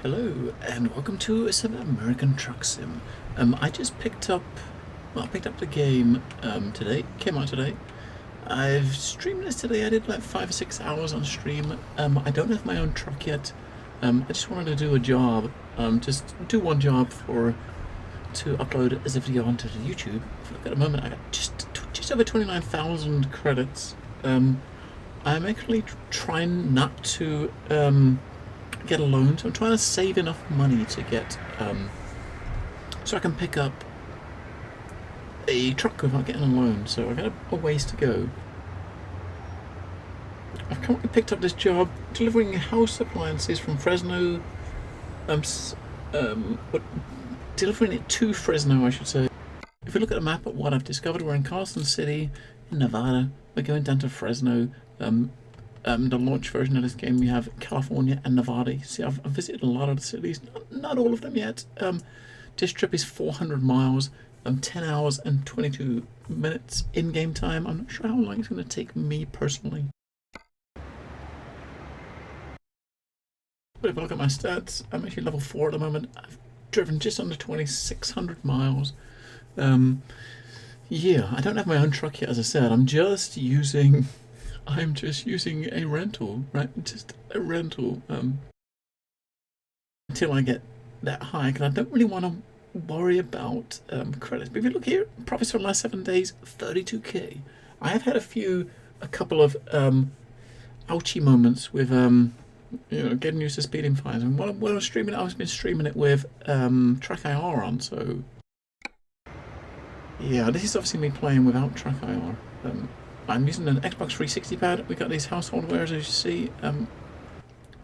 Hello and welcome to some American Truck Sim. I just picked up the game today. Came out today. I've streamed this today. I did like 5 or 6 hours on stream. I don't have my own truck yet. I just wanted to do a job. Just do one job to upload as a video onto the YouTube. If you look at the moment, I got just over 29,000 credits. I'm actually trying not to get a loan, so I'm trying to save enough money to get so I can pick up a truck without getting a loan. So I've got a ways to go. I've currently picked up this job delivering house appliances from Fresno. Delivering it to Fresno, I should say. If we look at the map at what I've discovered, we're in Carson City, in Nevada. We're going down to Fresno. The launch version of this game, we have California and Nevada. See, I've visited a lot of the cities, not all of them yet. This trip is 400 miles, 10 hours and 22 minutes in-game time. I'm not sure how long it's going to take me personally. But if I look at my stats, I'm actually level 4 at the moment. I've driven just under 2,600 miles. Yeah, I don't have my own truck yet, as I said. I'm just using a rental, right? Just a rental until I get that high, because I don't really want to worry about credits. But if you look here, profits for the last 7 days, 32k. I have had a couple of ouchy moments with getting used to speeding fines. And while I was streaming it, I've been streaming it with TrackIR on. So yeah, this is obviously me playing without TrackIR. I'm using an Xbox 360 pad. We got these household wares, as you see.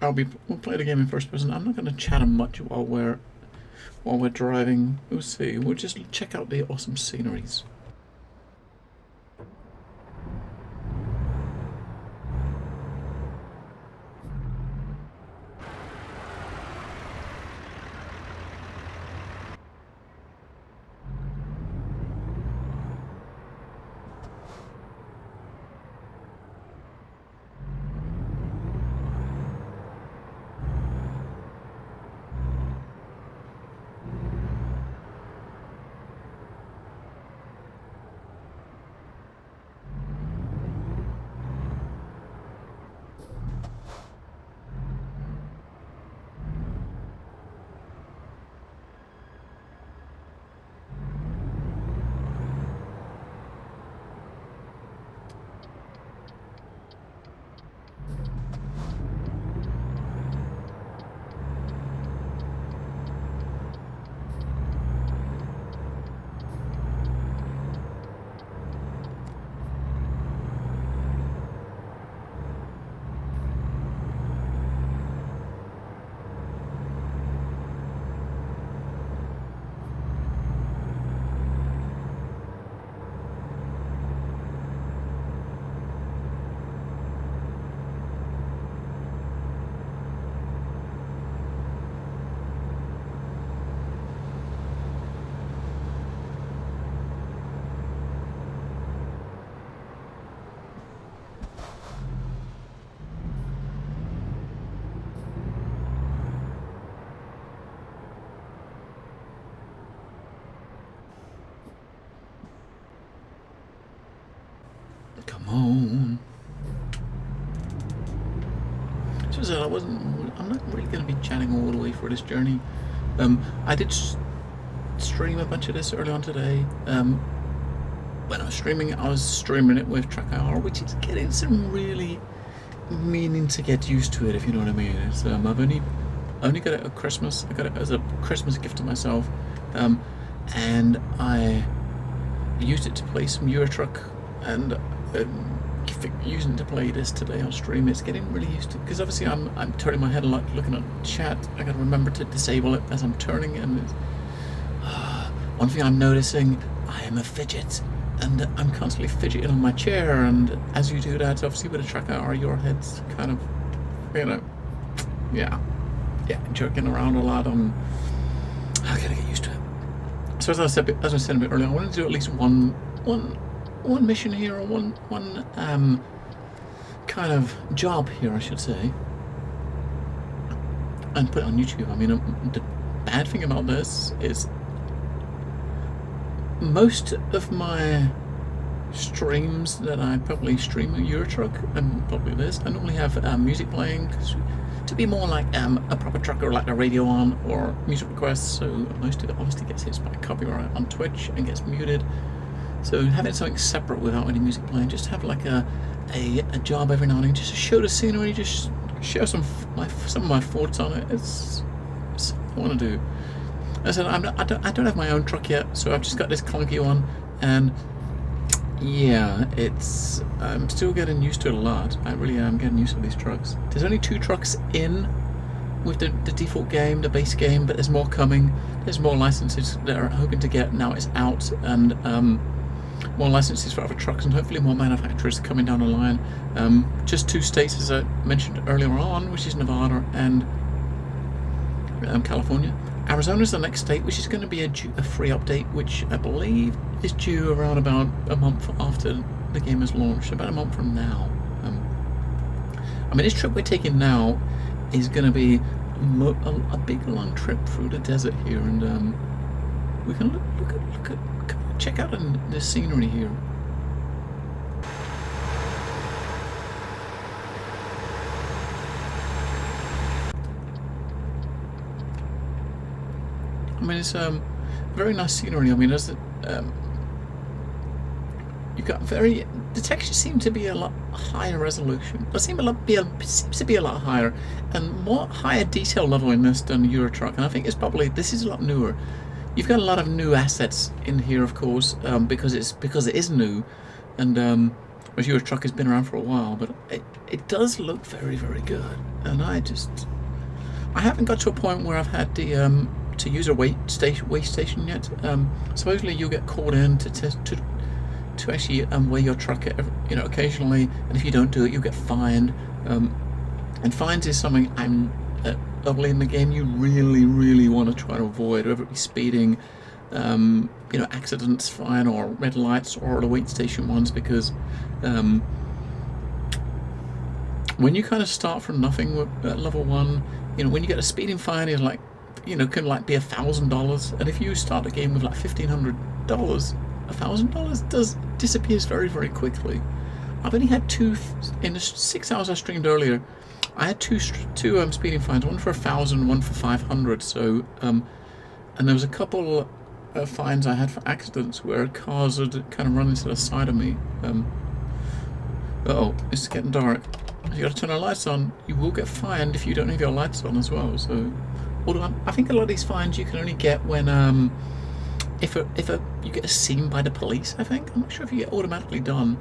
We'll play the game in first person. I'm not going to chat much while we're driving. We'll see. We'll just check out the awesome sceneries. Come on. So I'm not really going to be chatting all the way for this journey. I did stream a bunch of this early on today. When I was streaming it with TrackIR, which is getting some really meaning to get used to it, if you know what I mean. It's, I've only got it at Christmas. I got it as a Christmas gift to myself, and I used it to play some Euro Truck, and using it to play this today on stream. It's getting really used to, because obviously I'm turning my head a lot, looking at chat. I got to remember to disable it as I'm turning, and one thing I'm noticing, I am a fidget. And I'm constantly fidgeting on my chair, and as you do that, obviously with a TrackIR, your head's kind of, yeah, jerking around a lot. I gotta get used to it. So as I said a bit earlier, I wanted to do at least one mission here, or one kind of job here, I should say. and put it on YouTube. I mean, the bad thing about this is most of my streams that I probably stream a Euro Truck and probably this, I normally have music playing to be more like a proper trucker, like the radio on or music requests. So most of it obviously gets hit by copyright on Twitch and gets muted. So having something separate without any music playing, just have like a job every now and then, just to show the scenery, just share some of my thoughts on it. It's what I want to do. As I said, I don't have my own truck yet, so I've just got this clunky one, and yeah, I'm still getting used to it a lot. I really am getting used to these trucks. There's only 2 trucks in with the default game, the base game, but there's more coming. There's more licenses that are hoping to get now it's out, and more licenses for other trucks, and hopefully more manufacturers coming down the line. Just 2 states, as I mentioned earlier on, which is Nevada and California. Arizona's the next state, which is going to be a free update, which I believe is due around about a month after the game is launched, about a month from now. I mean, this trip we're taking now is going to be a big long trip through the desert here, and we can look at check out the scenery here. I mean, it's very nice scenery. I mean, there's you've got the textures seem to be a lot higher resolution. It seems to be a lot higher and more higher detail level in this than Euro Truck, and I think this is a lot newer. You've got a lot of new assets in here, of course, because it is new, and whereas Euro Truck has been around for a while, but it does look very, very good. And I haven't got to a point where I've had the to use a weigh station yet. Supposedly you'll get called in to actually weigh your truck, occasionally, and if you don't do it, you'll get fined. And fines is something early in the game you really, really want to try to avoid, whether it be speeding, accidents, fine, or red lights, or the weight station ones, because when you kind of start from nothing at level 1, when you get a speeding fine, it's like, can be $1,000, and if you start the game with like $1,500, $1,000 disappears very, very quickly. I've only had 2 in the 6 hours I streamed earlier. I had two speeding fines, one for 1,000, one for 500. So, and there was a couple of fines I had for accidents where cars had kind of run into the side of me. It's getting dark. You got to turn our lights on. You will get fined if you don't have your lights on as well. So, although I think a lot of these fines you can only get when if you get seen by the police. I think I'm not sure if you get automatically done.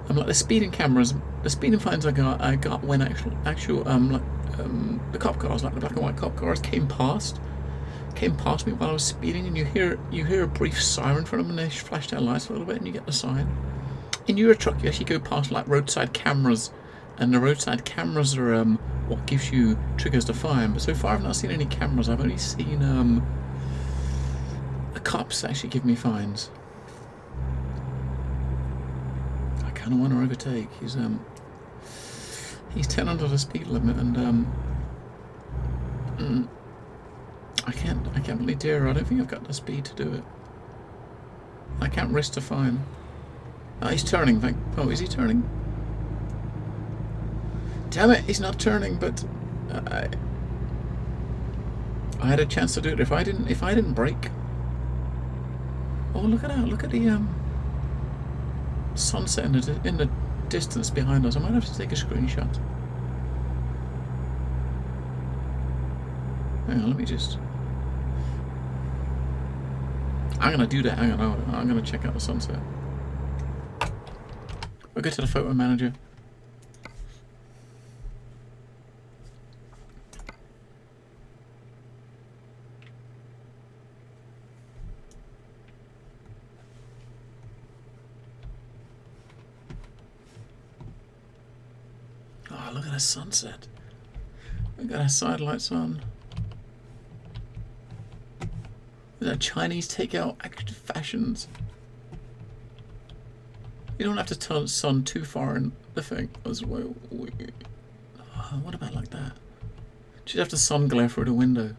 Like the speeding cameras, the speeding fines I got when the cop cars, like the black and white cop cars, came past me while I was speeding, and you hear a brief siren from them, and they flash their lights a little bit, and you get the sign. In Euro Truck, you actually go past like roadside cameras, and the roadside cameras are what triggers the fine. But so far, I've not seen any cameras. I've only seen the cops actually give me fines. I kind of want to overtake. He's 10 under the speed limit, and I can't really dare. I don't think I've got the speed to do it. I can't risk the fine. He's turning. Is he turning? Damn it, he's not turning. But I had a chance to do it. If I didn't brake. Oh, look at that! Look at the sunset in the distance behind us. I might have to take a screenshot. Hang on, let me just. I'm gonna do that. Hang on, I'm gonna check out the sunset. We'll go to the photo manager. Oh, look at that sunset. We got our side lights on. That Chinese takeout active fashions. You don't have to turn the sun too far in the thing as well. What about like that? Just have the sun glare through the window.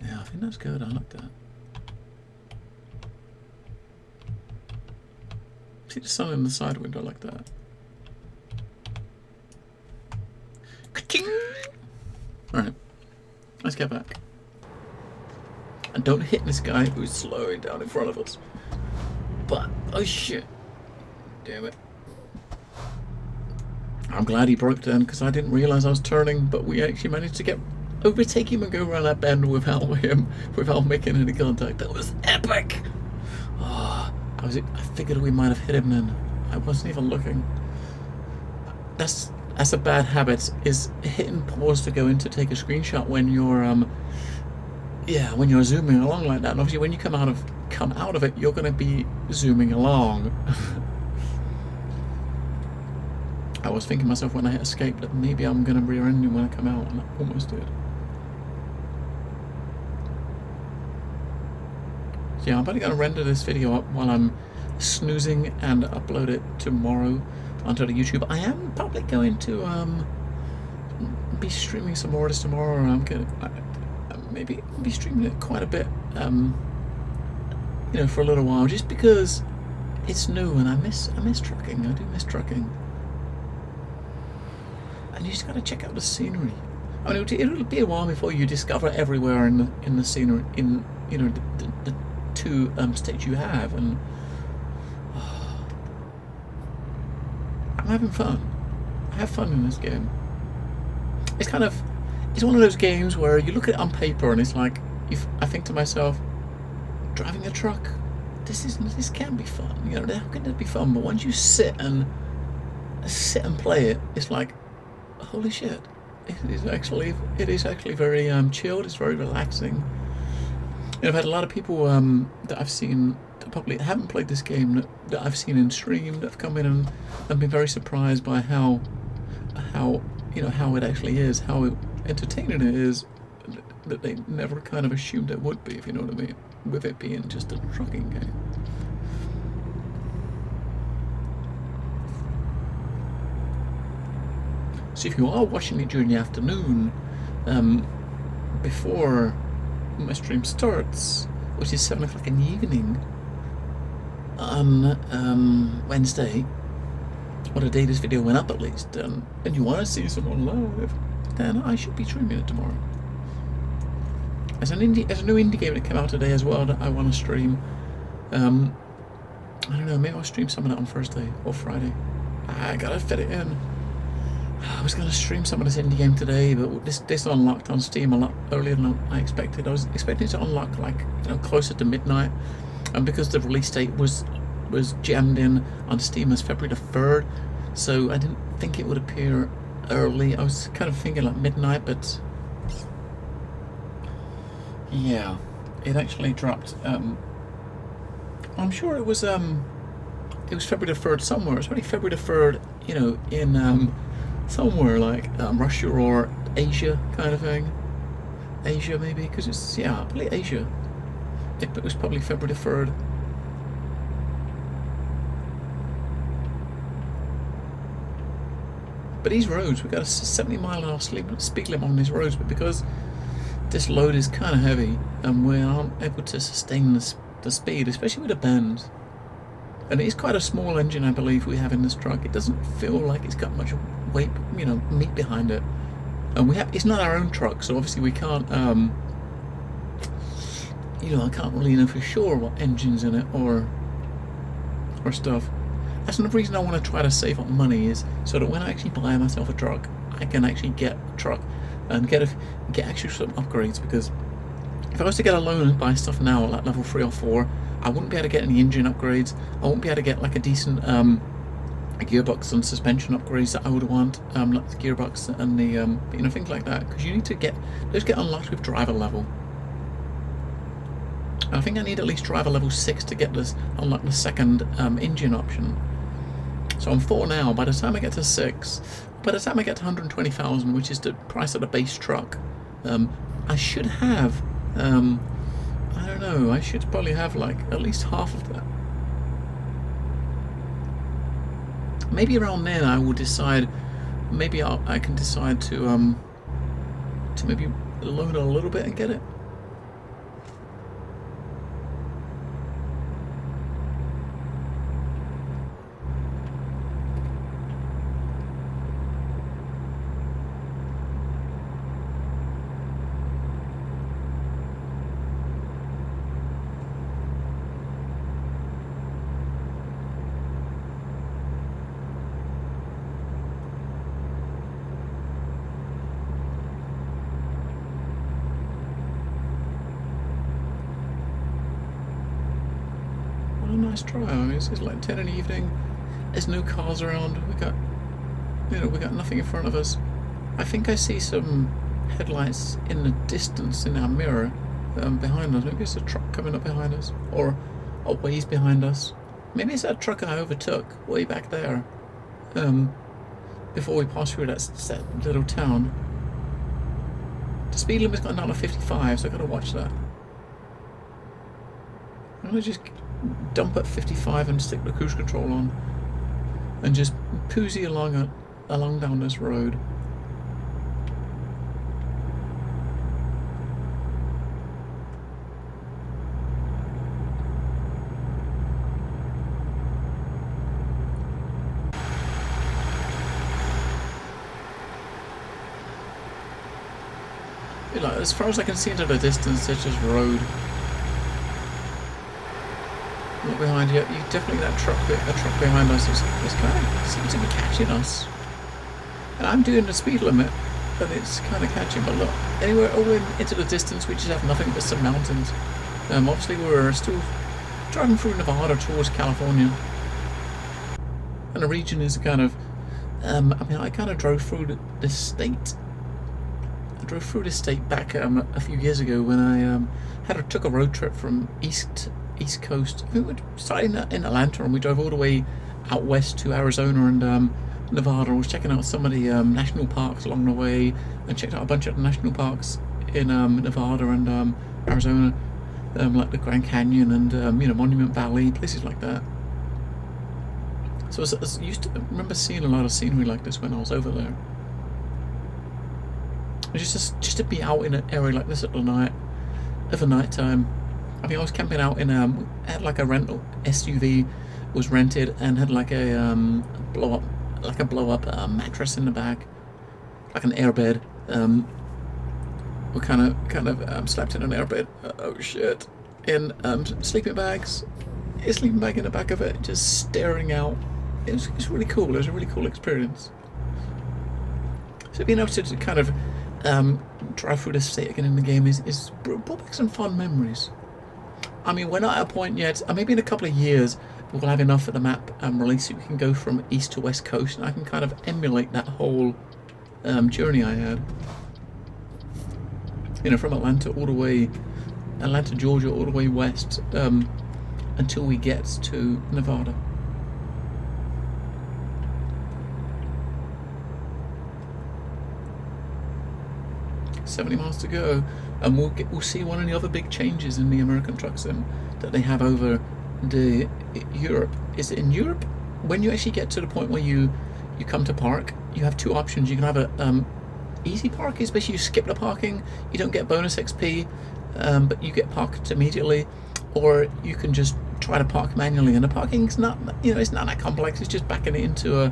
Yeah, I think that's good. I like that. See the sun in the side window like that. Ka-ching! Alright, let's get back. And don't hit this guy who's slowing down in front of us. But, oh shit. Damn it. I'm glad he broke down because I didn't realise I was turning, but we actually managed to overtake him and go around that bend without making any contact. That was epic! Oh, I figured we might have hit him then. I wasn't even looking. That's a bad habit, is hitting pause to go in to take a screenshot when you're when you're zooming along like that. And obviously when you come out of it, you're going to be zooming along. I was thinking to myself when I hit escape that maybe I'm going to rear end him when I come out, and I almost did. So yeah, I'm probably going to render this video up while I'm snoozing and upload it tomorrow onto the YouTube. I am probably going to be streaming some more of this tomorrow. I'm going to maybe be streaming it quite a bit, for a little while, just because it's new and I miss trucking. I do miss trucking. And you just got to check out the scenery. I mean, it'll be a while before you discover everywhere in the scenery, in the two states you have, and I'm having fun. I have fun in this game. It's one of those games where you look at it on paper and it's like, I think to myself, driving a truck, this can be fun. How can it be fun? But once you sit and play it, it's like, holy shit! It is actually very chilled. It's very relaxing. I've had a lot of people that I've seen that probably haven't played this game that I've seen in stream that have come in and been very surprised by how it actually is, how entertaining it is, that they never kind of assumed it would be, if you know what I mean, with it being just a trucking game. So if you are watching it during the afternoon, before my stream starts, which is 7 o'clock in the evening on Wednesday, or the day this video went up at least, and you want to see someone live, then I should be streaming it tomorrow. There's a new indie game that came out today as well that I want to stream. I don't know, maybe I'll stream some of that on Thursday or Friday. I gotta fit it in. I was going to stream some of this indie game today, but this unlocked on Steam a lot earlier than I expected. I was expecting it to unlock closer to midnight, and because the release date was jammed in on Steam as February the 3rd, so I didn't think it would appear early. I was kind of thinking like midnight, but yeah, it actually dropped. I'm sure it was February the 3rd somewhere. It's probably February the 3rd, in somewhere like Russia or Asia kind of thing. Asia maybe, because it's, probably Asia. It was probably February the 3rd. But these roads, we've got a 70-mile-an-hour speed limit on these roads, but because this load is kind of heavy and we aren't able to sustain the speed, especially with the bends. And it is quite a small engine, I believe, we have in this truck. It doesn't feel like it's got much weight, meat behind it. And it's not our own truck, so obviously we can't, I can't really know for sure what engine's in it or stuff. That's another reason I want to try to save up money, is so that when I actually buy myself a truck, I can actually get a truck and get actually some upgrades. Because if I was to get a loan and buy stuff now at like level 3 or 4, I wouldn't be able to get any engine upgrades. I wouldn't be able to get like a decent gearbox and suspension upgrades that I would want, like the gearbox and the things like that, because you need to those get unlocked with driver level. And I think I need at least driver level 6 to get this unlock the second engine option. So I'm 4 now. By the time I get to 6, by the time I get to 120,000, which is the price of the base truck, I should have I don't know, I should probably have like at least half of that. Maybe around then I will decide maybe I can decide to maybe loan a little bit and get it. What a nice drive. I mean, it's like 10 in the evening. There's no cars around. We got nothing in front of us. I think I see some headlights in the distance in our mirror behind us. Maybe it's a truck coming up behind us, or a ways behind us. Maybe it's that truck I overtook way back there before we passed through that little town. The speed limit's got down to 55, so I've got to watch that. I'm going to just dump at 55 and stick the cruise control on and just poosy along down this road. Like, as far as I can see into the distance, there's just road. Not behind you. You definitely that truck behind us is kind of seems to be catching us. And I'm doing the speed limit, and it's kind of catching. But look, anywhere over into the distance, we just have nothing but some mountains. Obviously, we're still driving through Nevada towards California, and the region is kind of. I kind of drove through the state. I drove through this state back a few years ago when I took a road trip from East Coast. I think we started in Atlanta and we drove all the way out west to Arizona and Nevada. I was checking out some of the national parks along the way and checked out a bunch of national parks in Nevada and Arizona, like the Grand Canyon and Monument Valley, places like that. So I used to remember seeing a lot of scenery like this when I was over there. Just to be out in an area like this at the night time. I mean, I was camping out in had like a rental SUV was rented and had like a blow up mattress in the back, like an airbed. We kind of slept in an airbed. Oh shit! In sleeping bags. A sleeping bag in the back of it, just staring out. It was really cool. It was a really cool experience. So being able to kind of drive through the state again in the game is brought back some fun memories. I mean, we're not at a point yet. Maybe in a couple of years we'll have enough of the map release so we can go from east to west coast, and I can kind of emulate that whole journey I had. From Atlanta, Georgia, all the way west until we get to Nevada. 70 miles to go, and we'll see one of the other big changes in the American truck sim that they have over the Europe. Is in Europe, when you actually get to the point where you come to park, you have two options. You can have a easy park, is basically you skip the parking, you don't get bonus XP, but you get parked immediately, or you can just try to park manually, and the parking's not it's not that complex. It's just backing it into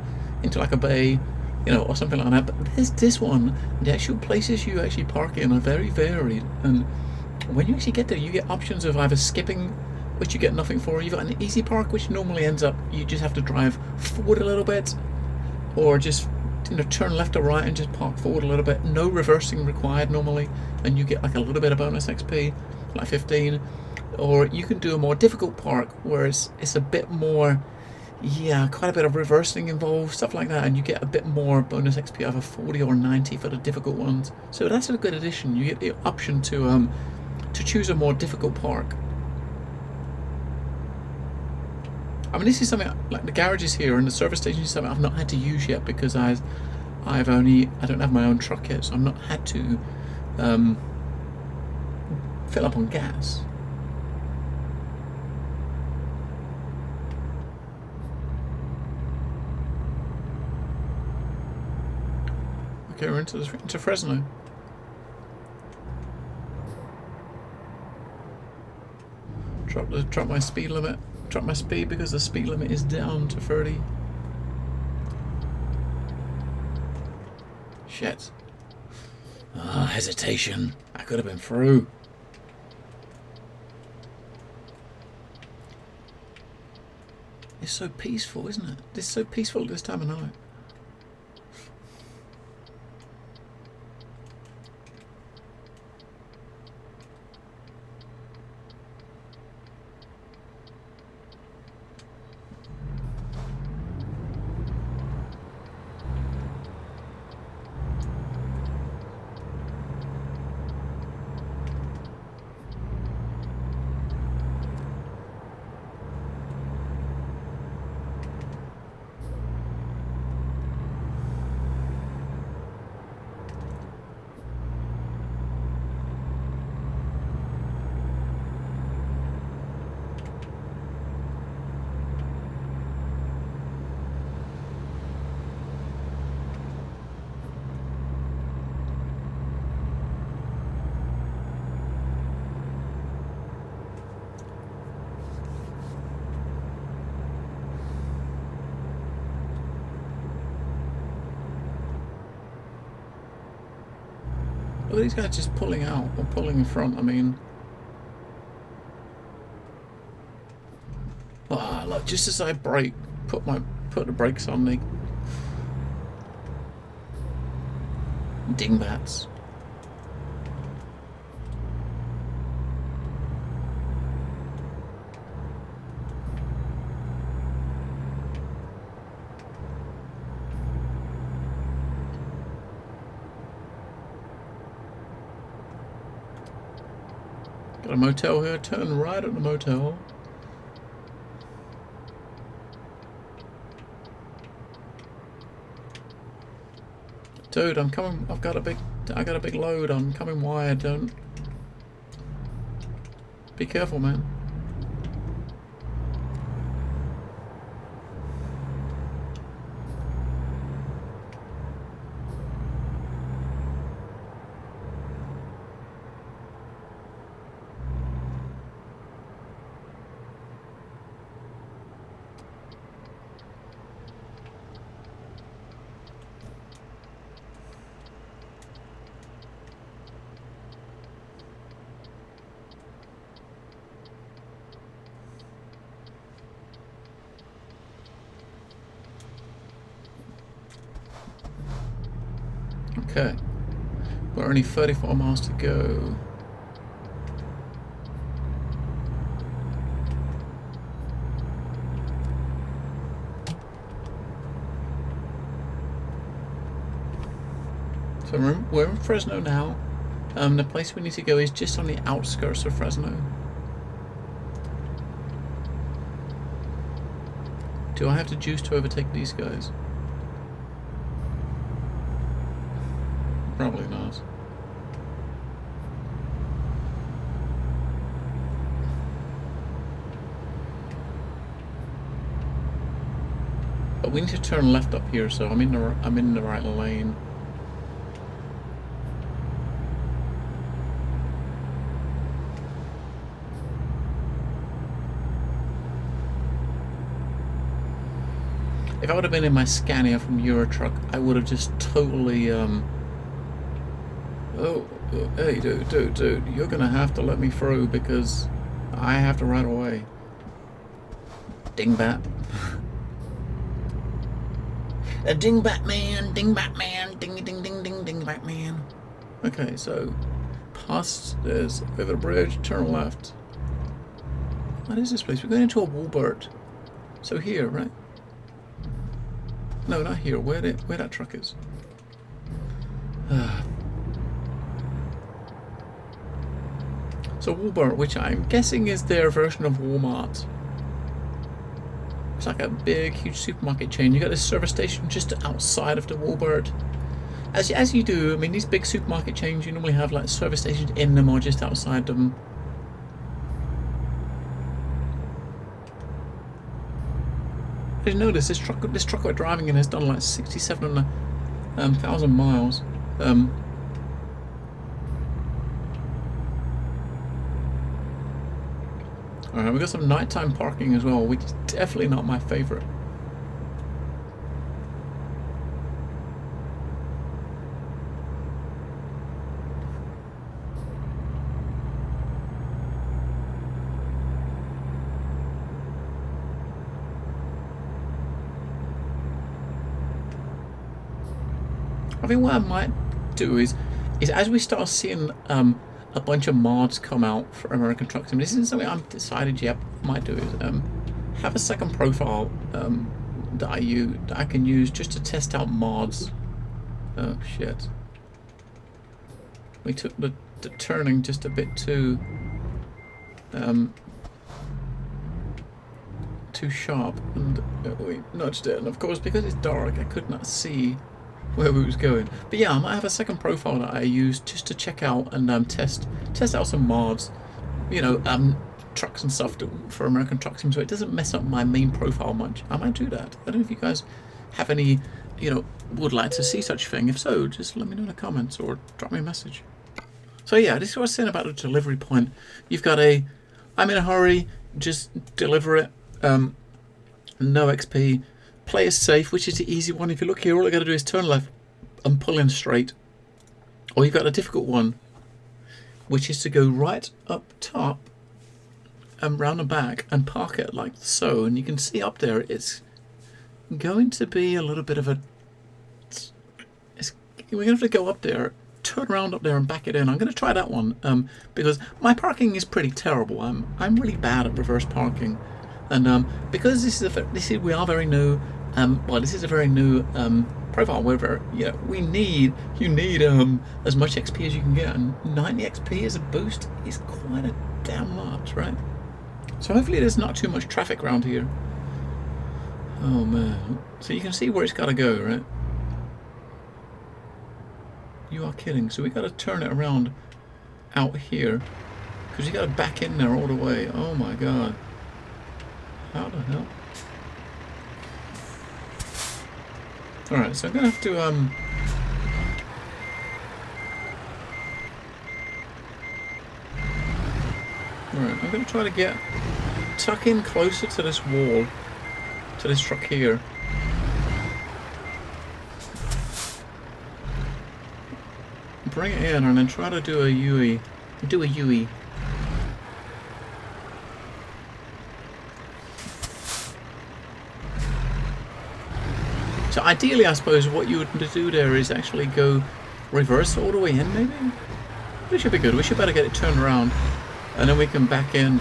like a bay, or something like that. But this one, the actual places you actually park in are very varied, and when you actually get there, you get options of either skipping, which you get nothing for. You've got an easy park, which normally ends up you just have to drive forward a little bit, or just turn left or right and just park forward a little bit. No reversing required normally, and you get like a little bit of bonus XP, like 15. Or you can do a more difficult park where it's a bit more, quite a bit of reversing involved, stuff like that, and you get a bit more bonus XP, either 40 or 90 for the difficult ones. So that's a good addition. You get the option to choose a more difficult park. I mean, this is something like the garages here and the service stations, something I've not had to use yet because I don't have my own truck yet, so I've not had to fill up on gas. Okay, we're into Fresno. Drop my speed limit. Drop my speed because the speed limit is down to 30. Shit. Ah, hesitation. I could have been through. It's so peaceful, isn't it? It's so peaceful at this time of night. Look at these guys just pulling out or pulling in front. I mean, ah, look! Just as I brake, put the brakes on me. Dingbats. Got a motel here. Turn right at the motel. Dude, I'm coming. I got a big load. I'm coming wide. Don't. Be careful, man. Okay, we're only 34 miles to go. So we're in Fresno now. The place we need to go is just on the outskirts of Fresno. Do I have to juice to overtake these guys? Probably not. But we need to turn left up here, so I'm in the right lane. If I would have been in my Scania from Eurotruck, I would have just totally Oh, hey, dude, you're gonna have to let me through because I have to right away. Dingbat. A dingbat man, ding Batman. Okay, so past there's over the bridge, turn left. What is this place? We're going into a Walbert. So here, right? No, not here. Where that truck is. So Walmart, which I'm guessing is their version of Walmart. It's like a big, huge supermarket chain. You got this service station just outside of the Walmart. As you do, I mean, these big supermarket chains, you normally have like service stations in them or just outside them. I didn't notice this truck we're driving in has done like 67,000 miles. Alright, we got some nighttime parking as well, which is definitely not my favorite. I think what I might do is as we start seeing a bunch of mods come out for American Truck Sim, this isn't something I've decided yet. What I might do is have a second profile that I can use just to test out mods. Oh shit! We took the turning just a bit too sharp, and we nudged it. And of course, because it's dark, I could not see where we was going. But yeah, I might have a second profile that I use just to check out and test out some mods, you know, trucks and stuff for American Truck Sim, so it doesn't mess up my main profile much. I might do that. I don't know if you guys have any, you know, would like to see such thing. If so, just let me know in the comments or drop me a message. So yeah, this is what I was saying about the delivery point. You've got I'm in a hurry, just deliver it, no XP. Play it safe, which is the easy one. If you look here, all I got to do is turn left and pull in straight. Or you've got a difficult one, which is to go right up top and round the back and park it like so. And you can see up there, it's going to be a little bit of a... we're going to have to go up there, turn around up there and back it in. I'm going to try that one because my parking is pretty terrible. I'm really bad at reverse parking. And because we are very new, well, this is a very new profile. Where you need as much XP as you can get, and 90 XP as a boost is quite a damn lot, right? So hopefully there's not too much traffic around here. Oh man! So you can see where it's got to go, right? You are kidding. So we got to turn it around out here because you got to back in there all the way. Oh my god! How the hell? Alright, so I'm gonna have to alright, I'm gonna try to tuck in closer to this wall, to this truck here. Bring it in and then try to do a U-E. So ideally, I suppose what you would do there is actually go reverse all the way in, maybe? But it should be good. We should better get it turned around, and then we can back in.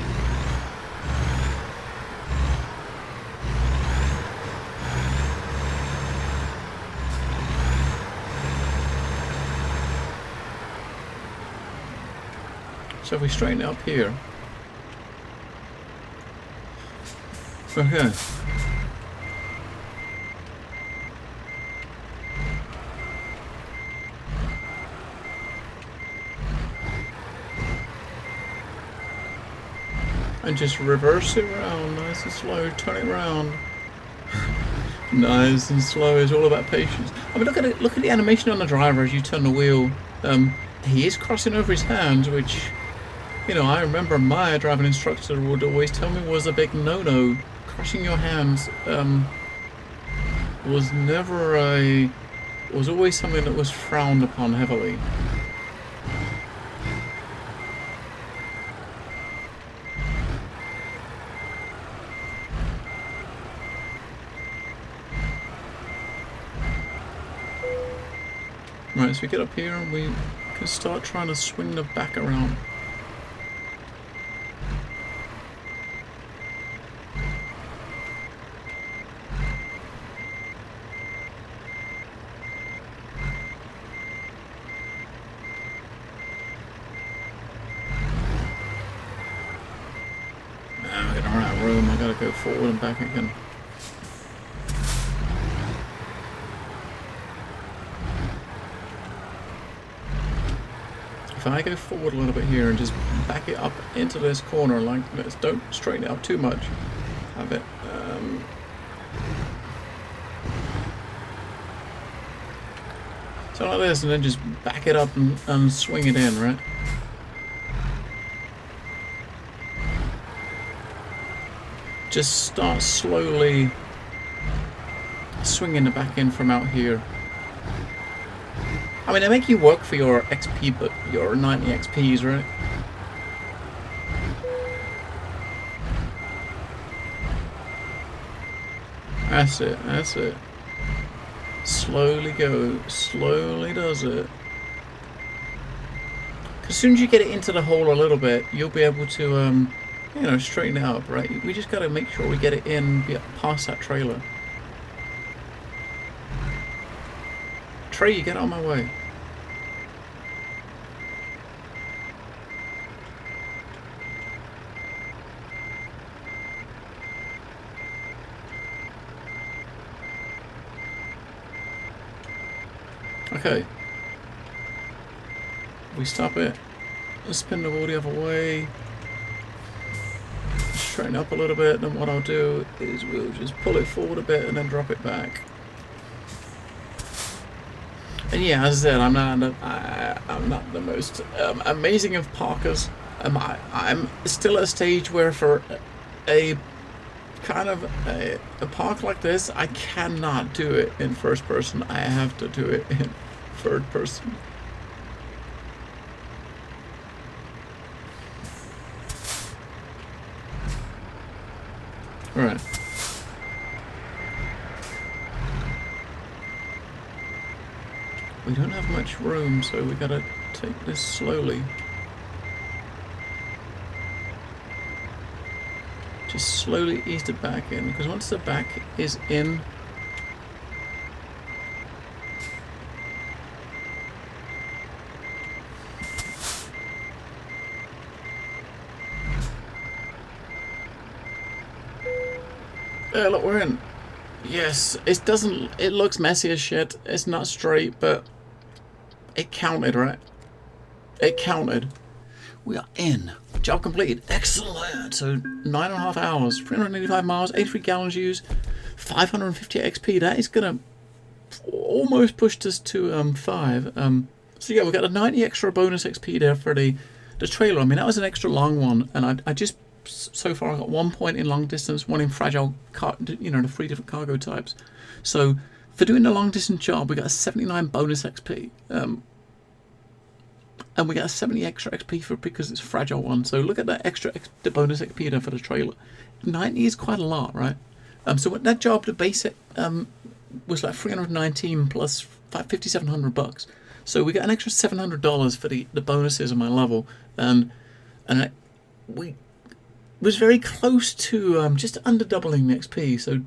So if we straighten it up here. Okay. And just reverse it around, nice and slow, turn it around. Nice and slow, it's all about patience. I mean, look at the animation on the driver as you turn the wheel. He is crossing over his hands, which, you know, I remember my driving instructor would always tell me was a big no-no. Crossing your hands was always something that was frowned upon heavily. Right, so we get up here and we can start trying to swing the back around. Now I'm gonna run out of room, I gotta go forward and back again. If I go forward a little bit here and just back it up into this corner like this, don't straighten it up too much. Have it. So So like this, and then just back it up and swing it in, right? Just start slowly swinging it back in from out here. I mean, they make you work for your XP, but your 90 XPs, right? That's it, that's it. Slowly go, slowly does it. As soon as you get it into the hole a little bit, you'll be able to, you know, straighten it up, right? We just gotta make sure we get it in past that trailer. Trey, you get out of my way. Okay. We stop it. Let's spin the wheel the other way. Straighten up a little bit. Then what I'll do is we'll just pull it forward a bit and then drop it back. And yeah, as I said, I'm not the most amazing of parkers. I'm still at a stage where for a kind of a park like this, I cannot do it in first person. I have to do it in third person. All right. We don't have much room, so we gotta take this slowly. Just slowly ease it back in, because once the back is in, look, we're in. Yes, it looks messy as shit. It's not straight, but it counted, right? It counted. We are in. Job complete. Excellent. So 9.5 hours, 385 miles, 83 gallons used, 550 XP. That is gonna almost push us to 5. So yeah, we got a 90 extra bonus XP there for the trailer. I mean, that was an extra long one, and I just so far I got 1 point in long distance, 1 in fragile, you know, the 3 different cargo types. So for doing the long distance job, we got a 79 bonus XP. And we get a 70 extra XP for because it's a fragile one. So look at that the bonus XP there for the trailer. 90 is quite a lot, right? So that job, the basic was like 319 plus $5,700. So we got an extra $700 for the bonuses on my level, and we was very close to just under doubling the XP. So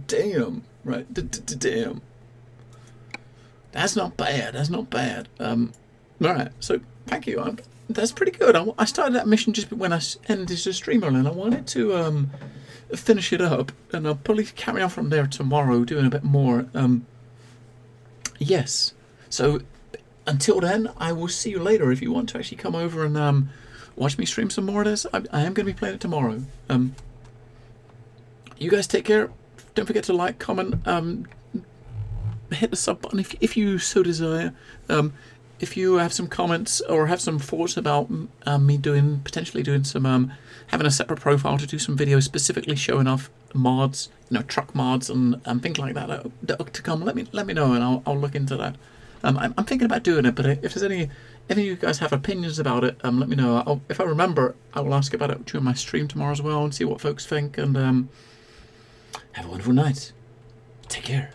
damn, right? Damn. That's not bad. That's not bad. Alright, so thank you. That's pretty good. I started that mission just when I ended the stream earlier, and I wanted to finish it up, and I'll probably carry on from there tomorrow, doing a bit more. Yes. So until then, I will see you later. If you want to actually come over and watch me stream some more of this, I am going to be playing it tomorrow. You guys take care. Don't forget to like, comment, hit the sub button if you so desire. If you have some comments or have some thoughts about me potentially doing some, having a separate profile to do some videos specifically showing off mods, you know, truck mods and things like that to come, let me know, and I'll look into that. I'm thinking about doing it, but if there's any of you guys have opinions about it, let me know. If I remember, I will ask about it during my stream tomorrow as well and see what folks think. And have a wonderful night. Take care.